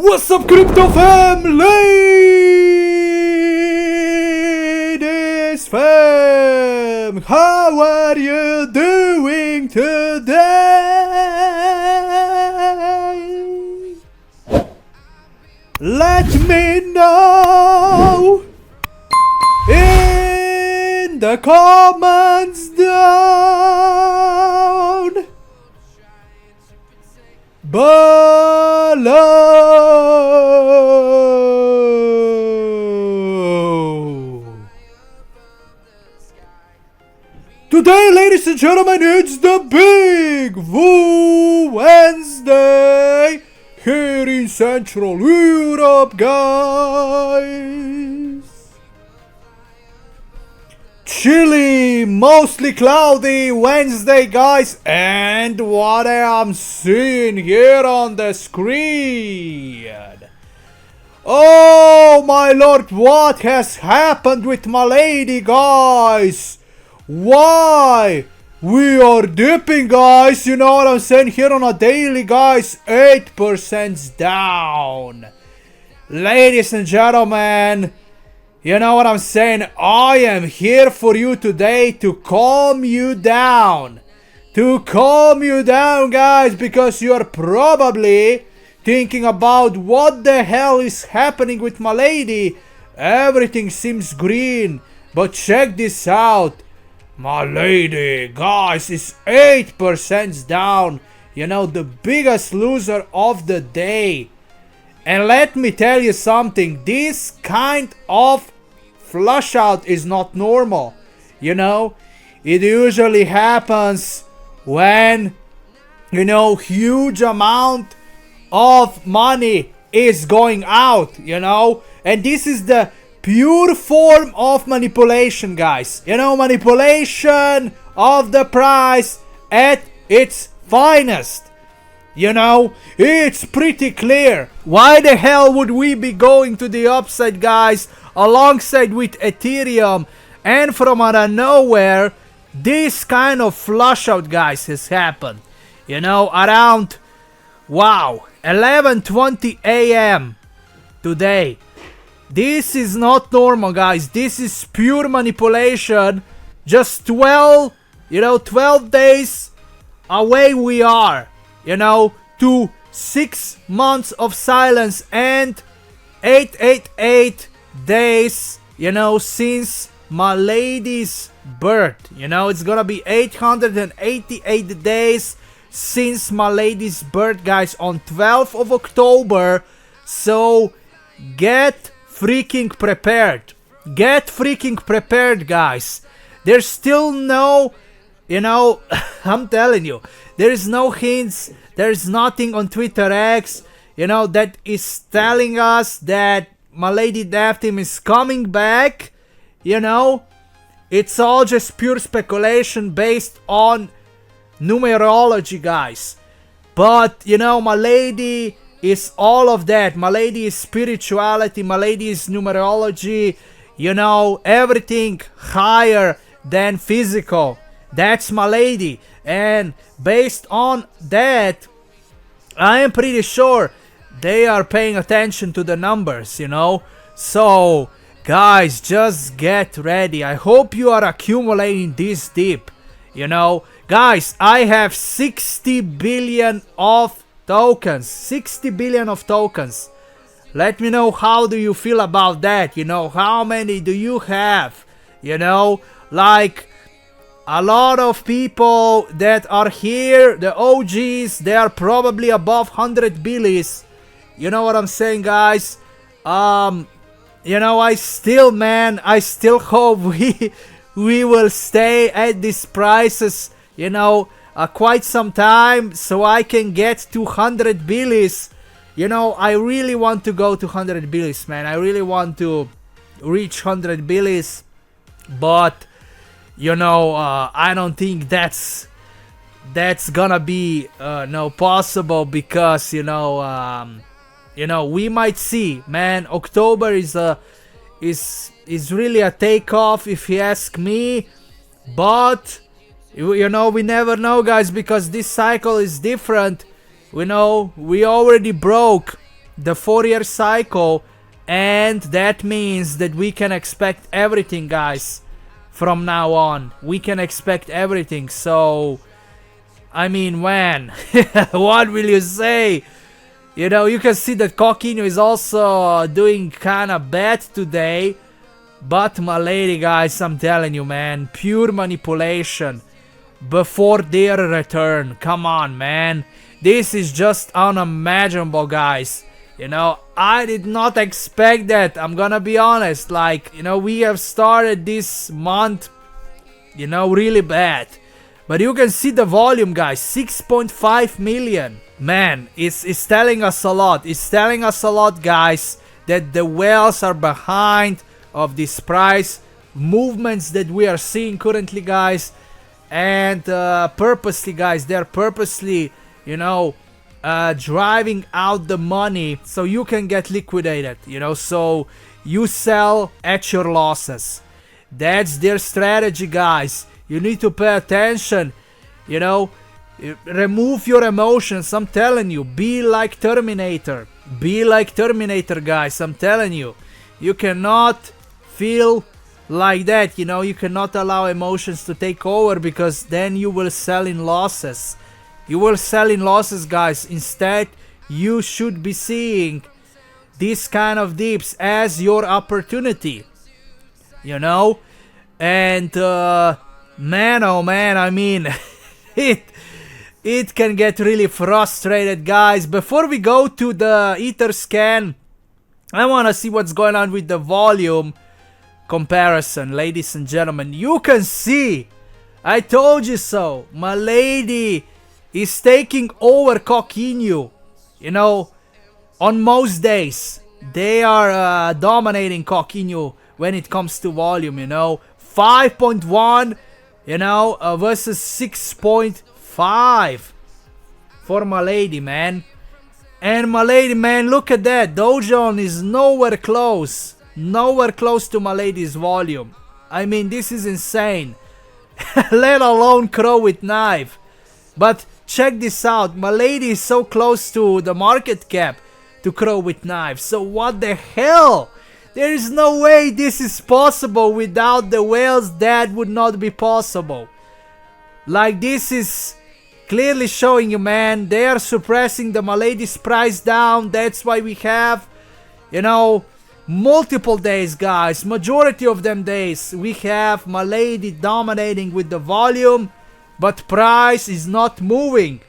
What's up, crypto fam? Ladies fam, how are you doing today? Let me know in the comments down below. Today, ladies and gentlemen, it's the Big Woo Wednesday here in Central Europe, guys. Chilly, mostly cloudy Wednesday, guys, and what I am seeing here on the screen. Oh my lord, what has happened with Milady, guys? Why? We are dipping, guys, you know what I'm saying, here on a daily, guys, 8% down. Ladies and gentlemen, you know what I'm saying, I am here for you today to calm you down. To calm you down, guys, because you are probably thinking about what the hell is happening with Milady. Everything seems green, but check this out. Milady, guys, is 8% down. You know, the biggest loser of the day. And let me tell you something, this kind of flush out is not normal. You know, it usually happens when, you know, huge amount of money is going out, you know. And this is the pure form of manipulation, guys. You know, manipulation of the price at its finest. You know, it's pretty clear. Why the hell would we be going to the upside, guys, alongside with Ethereum, and from out of nowhere, this kind of flush out, guys, has happened. You know, around, wow, 11:20 a.m. today. This is not normal, guys. This is pure manipulation. Just 12 days away we are, you know, to 6 months of silence and 888 days, you know, since Milady's birth. You know, it's gonna be 888 days since Milady's birth, guys, on 12th of October. So get freaking prepared. Get freaking prepared, guys. There's still no, you know, I'm telling you, there is no hints, there is nothing on Twitter X, you know, that is telling us that Milady Dev Team is coming back. You know, it's all just pure speculation based on numerology, guys. But, you know, Milady is all of that. Milady is spirituality, Milady is numerology, you know, everything higher than physical. That's Milady. And based on that, I am pretty sure they are paying attention to the numbers, you know. So, guys, just get ready. I hope you are accumulating this deep, you know. Guys, I have 60 billion of tokens. 60 billion of tokens. Let me know, how do you feel about that? You know, how many do you have? You know, like a lot of people that are here, the OGs, they are probably above 100 billies. You know what I'm saying, guys? You know, I still hope we will stay at these prices, you know, quite some time, so I can get to 100 billies. You know, I really want to go to 100 billies, man. I really want to reach 100 billies, but you know, I don't think that's gonna be no possible, because you know, we might see, man. October is really a takeoff, if you ask me, but you know, we never know, guys, because this cycle is different. We know we already broke the 4-year cycle, and that means that we can expect everything, guys. From now on, we can expect everything. So, I mean, when? What will you say? You know, you can see that Coquinho is also doing kind of bad today. But Milady, guys, I'm telling you, man, pure manipulation before their return. Come on, man. This is just unimaginable, guys. You know, I did not expect that. I'm gonna be honest. Like, you know, we have started this month, you know, really bad. But you can see the volume, guys. 6.5 million. Man, it's telling us a lot. It's telling us a lot, guys, that the whales are behind of this price movements that we are seeing currently, guys. And purposely, guys, they're purposely, you know, driving out the money so you can get liquidated, you know, so you sell at your losses. That's their strategy, guys. You need to pay attention, you know, remove your emotions. I'm telling you, be like Terminator. Be like Terminator, guys. I'm telling you, you cannot feel like that, you know, you cannot allow emotions to take over, because then you will sell in losses. You will sell in losses, guys. Instead, you should be seeing these kind of dips as your opportunity, you know. And man, oh man, I mean, it can get really frustrated, guys. Before we go to the Etherscan, I want to see what's going on with the volume comparison, ladies and gentlemen. You can see, I told you so, Milady is taking over Coquinho. You know, on most days they are dominating Coquinho when it comes to volume, you know. 5.1, you know, versus 6.5 for Milady, man. And Milady, man, look at that. Dow Jones is nowhere close to Milady's volume. I mean, this is insane. Let alone Crow with knife. But check this out. Milady is so close to the market cap to Crow with knife. So what the hell? There is no way this is possible without the whales. That would not be possible. Like, this is clearly showing you, man, they are suppressing the Milady's price down. That's why we have, you know, multiple days, guys, majority of them days, we have Milady dominating with the volume, but price is not moving.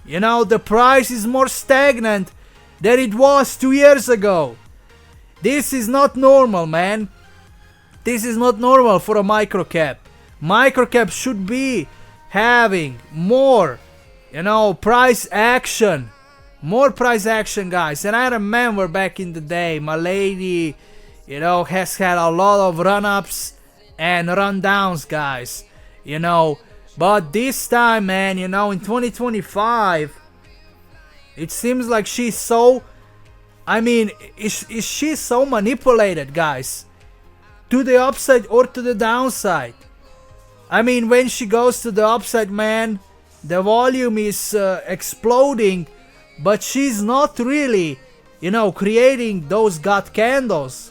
You know, the price is more stagnant than it was 2 years ago. This is not normal, man. This is not normal for a microcap. Microcap should be having more, you know, price action. More price action, guys. And I remember back in the day, Milady, you know, has had a lot of run-ups and run-downs, guys. You know, but this time, man, you know, in 2025, it seems like she's so, I mean, is she so manipulated, guys? To the upside or to the downside? I mean, when she goes to the upside, man, the volume is exploding. But she's not really, you know, creating those god candles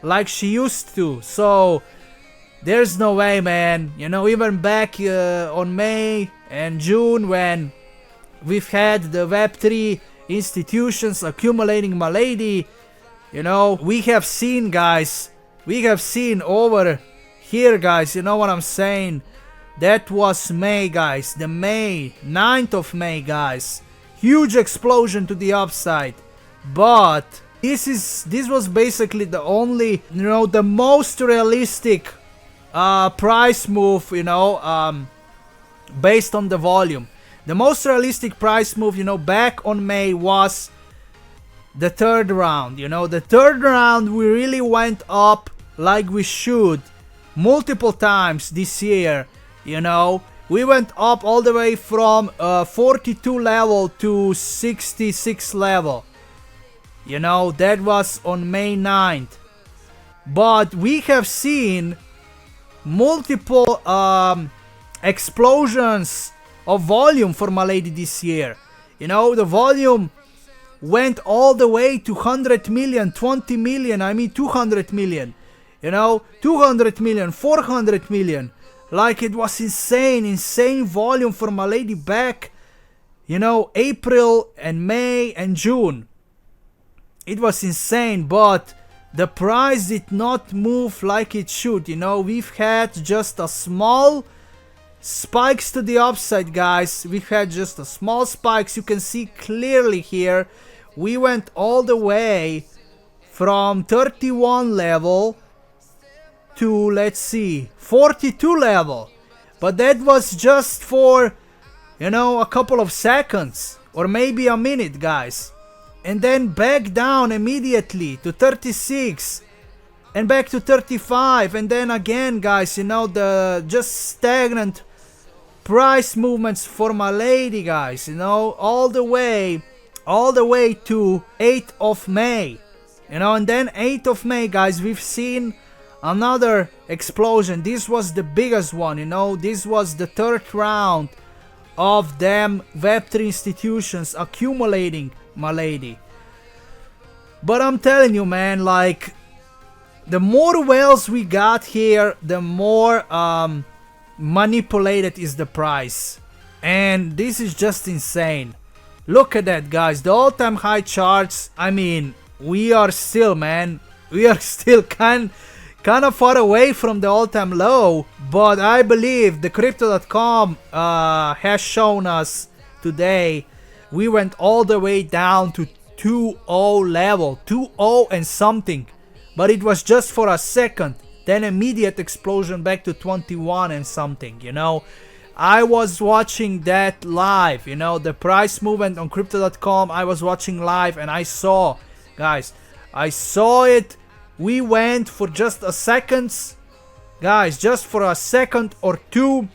like she used to. So there's no way, man. You know, even back on May and June, when we've had the Web3 institutions accumulating Milady, you know, we have seen, guys, we have seen over here, guys, you know what I'm saying? That was May, guys, the May, 9th of May, guys. Huge explosion to the upside. But this was basically the only, you know, the most realistic price move, you know, based on the volume. The most realistic price move, you know, back on May was the third round. You know, the third round we really went up like we should multiple times this year, you know. We went up all the way from 42 level to 66 level. You know, that was on May 9th. But we have seen multiple explosions of volume for Milady this year. You know, the volume went all the way to 100 million, 20 million, I mean 200 million, you know, 200 million, 400 million. Like, it was insane volume for Milady back, you know, April and May and June. It was insane, but the price did not move like it should, you know. We've had just a small spikes to the upside, guys. We've had just a small spikes. You can see clearly here. We went all the way from 31 level to, let's see, 42 level. But that was just for, you know, a couple of seconds or maybe a minute, guys. And then back down immediately to 36 and back to 35, and then again, guys, you know, the just stagnant price movements for Milady, guys, you know, all the way to 8th of May, you know. And then 8th of May, guys, we've seen another explosion. This was the biggest one, you know. This was the third round of them Web3 institutions accumulating Milady. But I'm telling you, man, like, the more whales we got here, the more manipulated is the price. And this is just insane. Look at that, guys. The all-time high charts. I mean, we are still, man, we are still kind of far away from the all-time low. But I believe the Crypto.com has shown us today. We went all the way down to 2.0 level, 2.0 and something. But it was just for a second. Then immediate explosion back to 21 and something, you know. I was watching that live, you know, the price movement on Crypto.com. I was watching live and I saw, guys, I saw it. We went for just a second, guys, just for a second or two.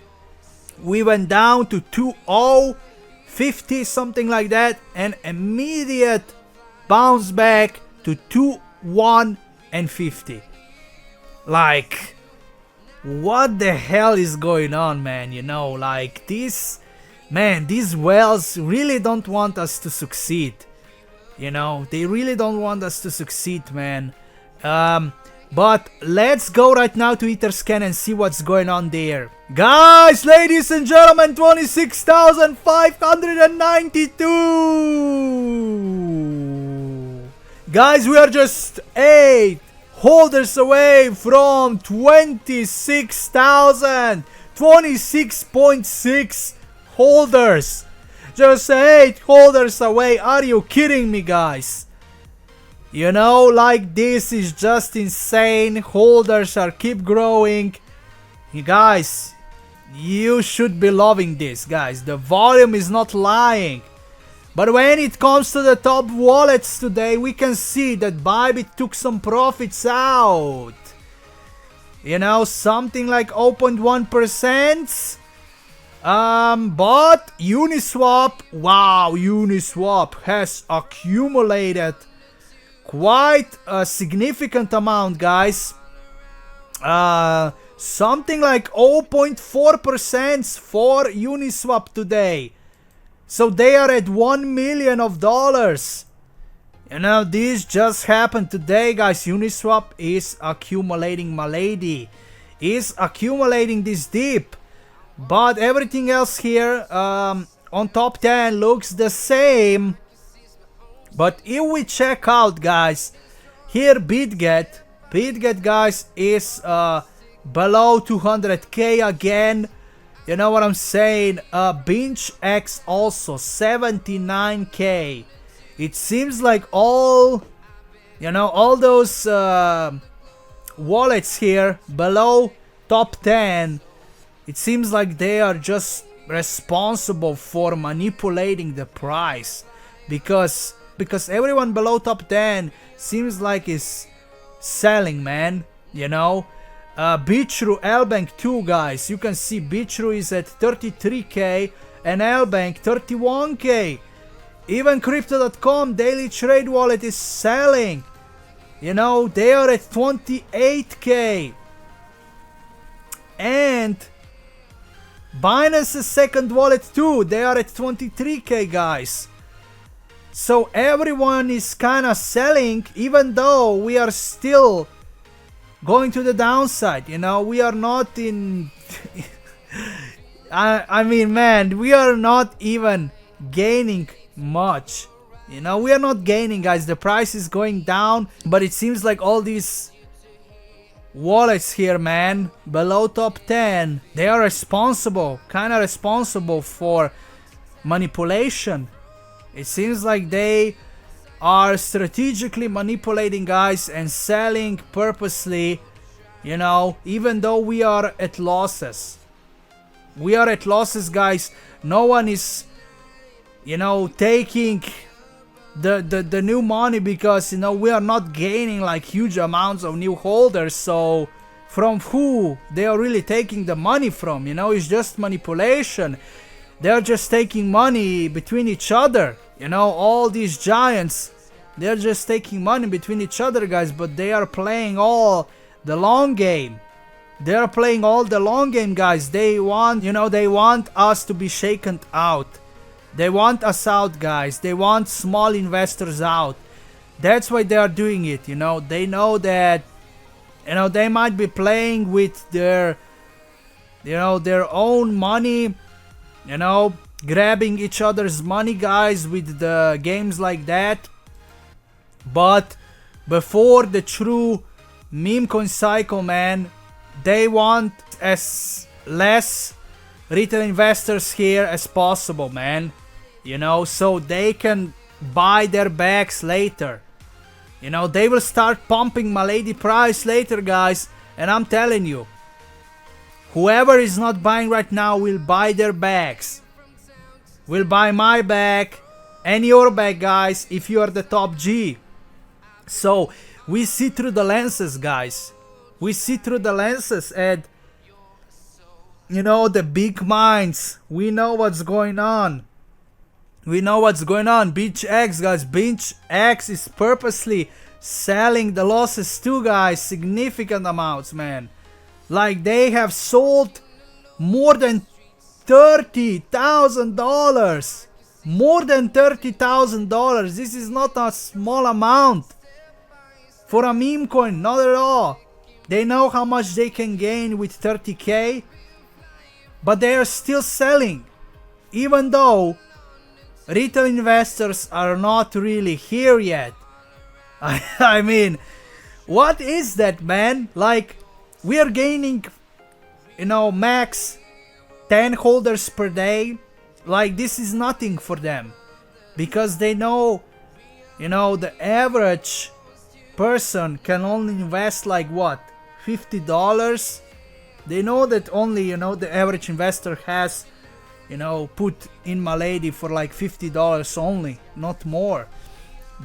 We went down to 2.0, 50, something like that, and immediate bounce back to 2.1 and 50. Like, what the hell is going on, man? You know, like, these whales really don't want us to succeed. You know, they really don't want us to succeed, man. But let's go right now to Etherscan and see what's going on there. Guys, ladies and gentlemen, 26,592. Guys, we are just 8 holders away from 26,000. 26.6 holders. Just 8 holders away. Are you kidding me, guys? You know, like, this is just insane. Holders are keep growing. You guys, you should be loving this, guys. The volume is not lying. But when it comes to the top wallets today, we can see that Bybit took some profits out. You know, something like 0.1%. But Uniswap, wow, Uniswap has accumulated quite a significant amount, guys. Something like 0.4% for Uniswap today. So they are at $1 million. You know, this just happened today, guys. Uniswap is accumulating Milady. Is accumulating this dip. But everything else here on top 10 looks the same. But if we check out, guys, here BitGet, guys, is below 200k again. You know what I'm saying? BinchX also 79k. It seems like all, you know, all those wallets here below top 10, it seems like they are just responsible for manipulating the price, because everyone below top 10 seems like is selling, man. You know, Bitrue, Lbank too, guys. You can see Bitrue is at 33k and Lbank 31k. Even Crypto.com daily trade wallet is selling. You know, they are at 28k. And Binance's second wallet too, they are at 23k, guys. So everyone is kind of selling, even though we are still going to the downside. You know, we are not in I mean, man, we are not even gaining much. You know, we are not gaining, guys. The price is going down, but it seems like all these wallets here, man, below top 10, they are responsible, kind of responsible for manipulation. It seems like they are strategically manipulating, guys, and selling purposely, you know, even though we are at losses. We are at losses, guys. No one is, you know, taking the new money, because, you know, we are not gaining like huge amounts of new holders. So from who they are really taking the money from? You know, it's just manipulation. They're just taking money between each other. You know, all these giants, they're just taking money between each other, guys, but they are playing all the long game. They are playing all the long game, guys. They want, you know, they want us to be shaken out. They want us out, guys. They want small investors out. That's why they are doing it, you know. They know that, you know, they might be playing with their, you know, their own money, you know, grabbing each other's money, guys, with the games like that. But before the true meme coin cycle, man, they want as less retail investors here as possible, man. You know, so they can buy their bags later. You know, they will start pumping Milady price later, guys. And I'm telling you, whoever is not buying right now will buy their bags. Will buy my bag and your bag, guys, if you are the top G. So we see through the lenses, guys. We see through the lenses, and, you know, the big minds, we know what's going on. We know what's going on. Binge X, guys. Binge X is purposely selling the losses too, guys. Significant amounts, man. Like, they have sold more than $30,000. More than $30,000. This is not a small amount for a meme coin, not at all. They know how much they can gain with 30k, but they are still selling, even though retail investors are not really here yet. I mean, what is that, man? Like, we are gaining, you know, max 10 holders per day. Like, this is nothing for them, because they know, you know, the average person can only invest like what, $50. They know that only, you know, the average investor has, you know, put in Milady for like $50 only, not more.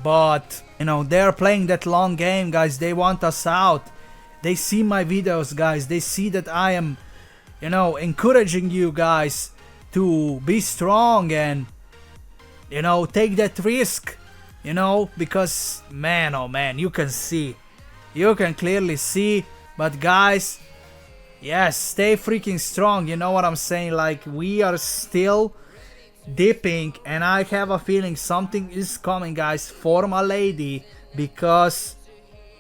But, you know, they're playing that long game, guys. They want us out. They see my videos, guys. They see that I am, you know, encouraging you guys to be strong and, you know, take that risk, you know, because, man, oh man, you can see, you can clearly see. But guys, yes, stay freaking strong, you know what I'm saying? Like, we are still dipping, and I have a feeling something is coming, guys, for Milady, because,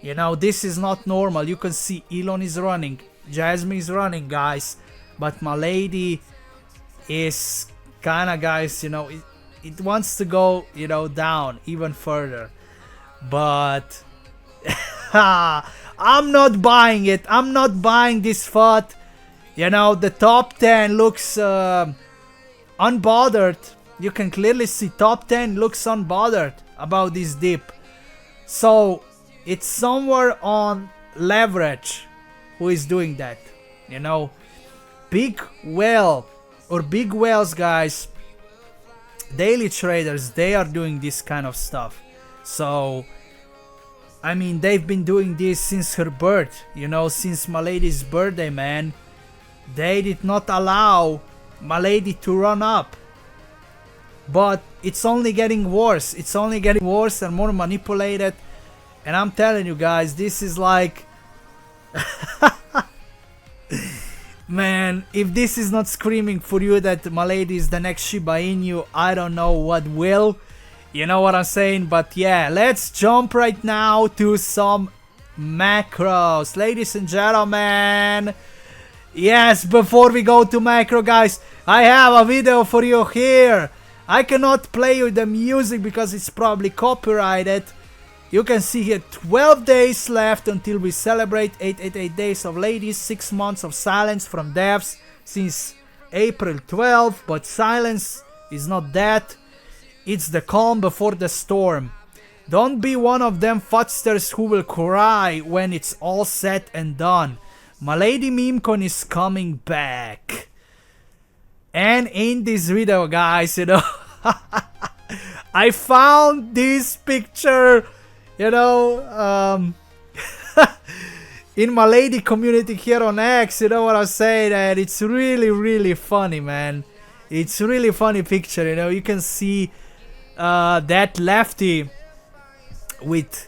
you know, this is not normal. You can see Elon is running, Jasmine is running, guys, but Milady is kinda, guys, you know, it wants to go, you know, down even further. But I'm not buying it. I'm not buying this FUD. You know, the top 10 looks unbothered. You can clearly see top 10 looks unbothered about this dip. So it's somewhere on leverage who is doing that. You know, big whale or big whales, guys, daily traders, they are doing this kind of stuff. So, I mean, they've been doing this since her birth, you know, since Milady's birthday, man. They did not allow Milady to run up. But it's only getting worse. It's only getting worse and more manipulated. And I'm telling you guys, this is like... Man, if this is not screaming for you that Milady is the next Shiba Inu, I don't know what will. You know what I'm saying? But yeah, let's jump right now to some macros, ladies and gentlemen. Yes, before we go to macro, guys, I have a video for you here. I cannot play you the music because it's probably copyrighted. You can see here 12 days left until we celebrate 888 days of ladies, 6 months of silence from deaths since April 12, but silence is not that. It's the calm before the storm. Don't be one of them fudsters who will cry when it's all said and done. Milady MemeCon is coming back. And in this video, guys, you know, I found this picture, you know, in Milady community here on X, you know what I'm saying, and it's really funny, man. It's really funny picture, you know. You can see that lefty with,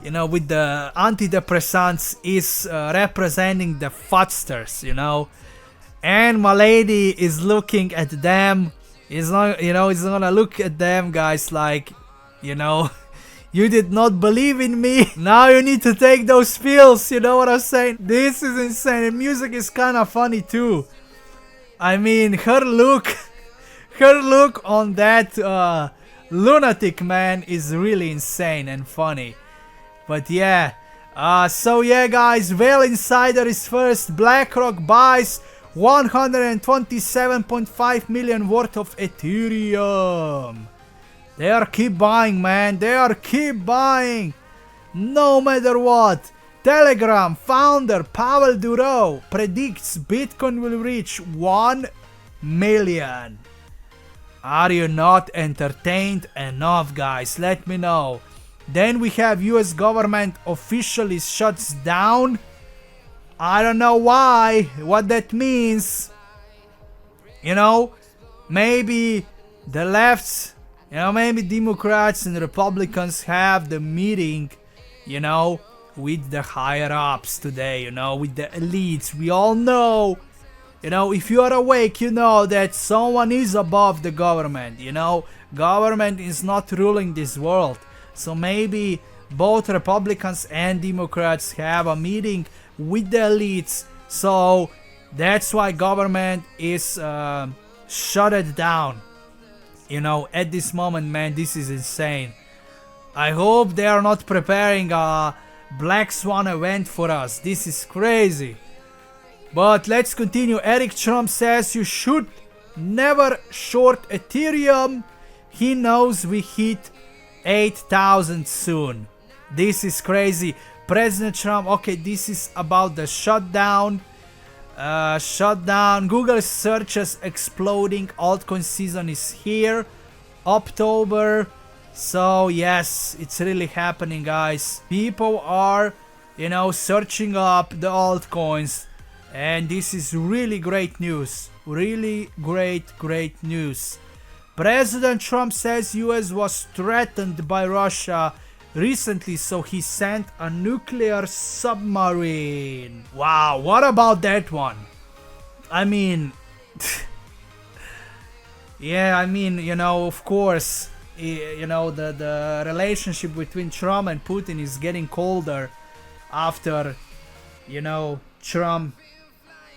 you know, with the antidepressants is representing the fudsters, you know, and Milady is looking at them. He's not, you know, he's gonna look at them, guys, like, you know, you did not believe in me. Now you need to take those pills, you know what I'm saying? This is insane. And music is kind of funny too. I mean, her look on that lunatic man is really insane and funny. But yeah, so yeah, guys, Whale Insider is first. BlackRock buys 127.5 million worth of Ethereum. They are keep buying, man. They are keep buying, no matter what. Telegram founder Pavel Durov predicts Bitcoin will reach 1 million. Are you not entertained enough, guys? Let me know. Then we have US government officially shuts down. I don't know why, what that means. You know, maybe the lefts, you know, maybe Democrats and Republicans have the meeting, you know, with the higher ups today, you know, with the elites. We all know, you know, if you are awake, you know that someone is above the government, you know. Government is not ruling this world. So maybe both Republicans and Democrats have a meeting with the elites. So that's why government is shut it down. You know, at this moment, man, this is insane. I hope they are not preparing a Black Swan event for us. This is crazy. But let's continue. Eric Trump says you should never short Ethereum. He knows we hit 8,000 soon. This is crazy. President Trump, okay, this is about the shutdown. Google searches exploding. Altcoin season is here. October. So yes, it's really happening, guys. People are, you know, searching up the altcoins. And this is really great news. Really great news. President Trump says US was threatened by Russia recently, so he sent a nuclear submarine. Wow, what about that one? I mean, yeah, I mean, you know, of course, you know, the relationship between Trump and Putin is getting colder after, you know, Trump,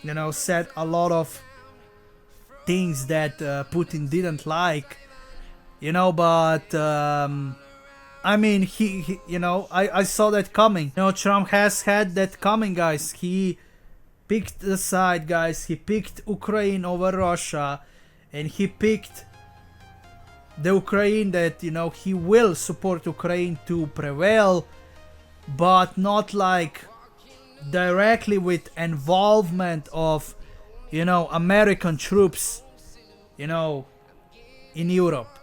you know, said a lot of things that Putin didn't like, you know, but I mean, he you know, I saw that coming. You know, Trump has had that coming, guys. He picked the side, guys. He picked Ukraine over Russia, and he picked the Ukraine that, you know, he will support Ukraine to prevail, but not like directly with involvement of, you know, American troops, you know, in Europe.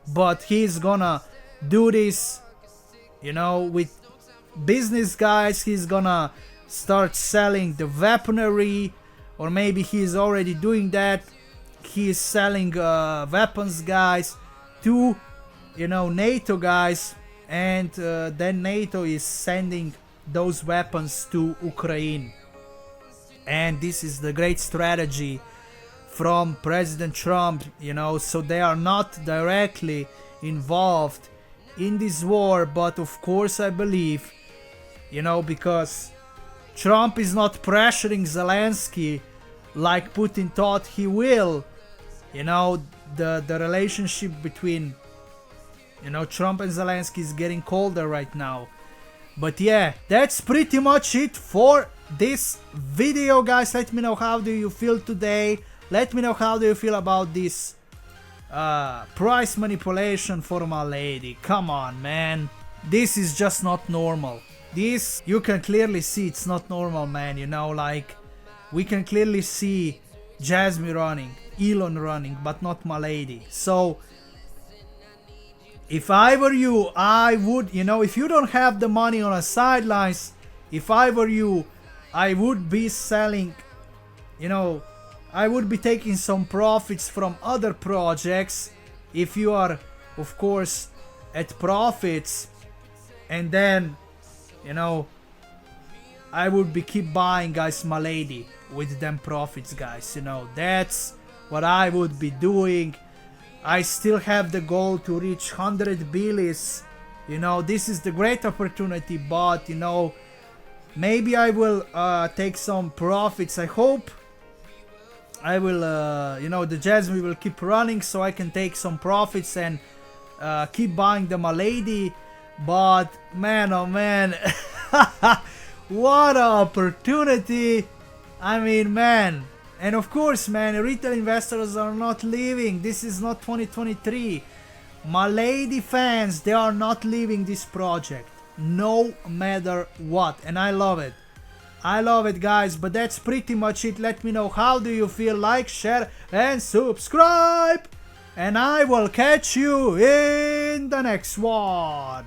But he's gonna do this, you know, with business guys. He's gonna start selling the weaponry, or maybe he's already doing that. He's selling weapons, guys, to, you know, NATO guys, and then NATO is sending those weapons to Ukraine. And this is the great strategy from President Trump, you know, so they are not directly involved in this war, but of course I believe, you know, because Trump is not pressuring Zelensky like Putin thought he will. You know, the relationship between, you know, Trump and Zelensky is getting colder right now. But yeah, that's pretty much it for this video, guys. Let me know how do you feel today. Let me know how do you feel about this price manipulation for Milady. Come on, man. This is just not normal. This, you can clearly see it's not normal, man. You know, like, we can clearly see Jasmine running, Elon running, but not Milady. So, if I were you, I would, you know, if you don't have the money on the sidelines, if I were you, I would be selling, you know, I would be taking some profits from other projects if you are, of course, at profits, and then, you know, I would be keep buying, guys, Milady with them profits, guys. You know, that's what I would be doing. I still have the goal to reach 100 billions. You know, this is the great opportunity, but, you know, maybe I will take some profits. I hope I will, you know, the Jasmine will keep running so I can take some profits and keep buying the Milady. But, man, oh man, what an opportunity. I mean, man. And of course, man, retail investors are not leaving. This is not 2023. Milady fans, they are not leaving this project, no matter what. And I love it. I love it, guys. But that's pretty much it. Let me know how do you feel. Like, share, and subscribe. And I will catch you in the next one.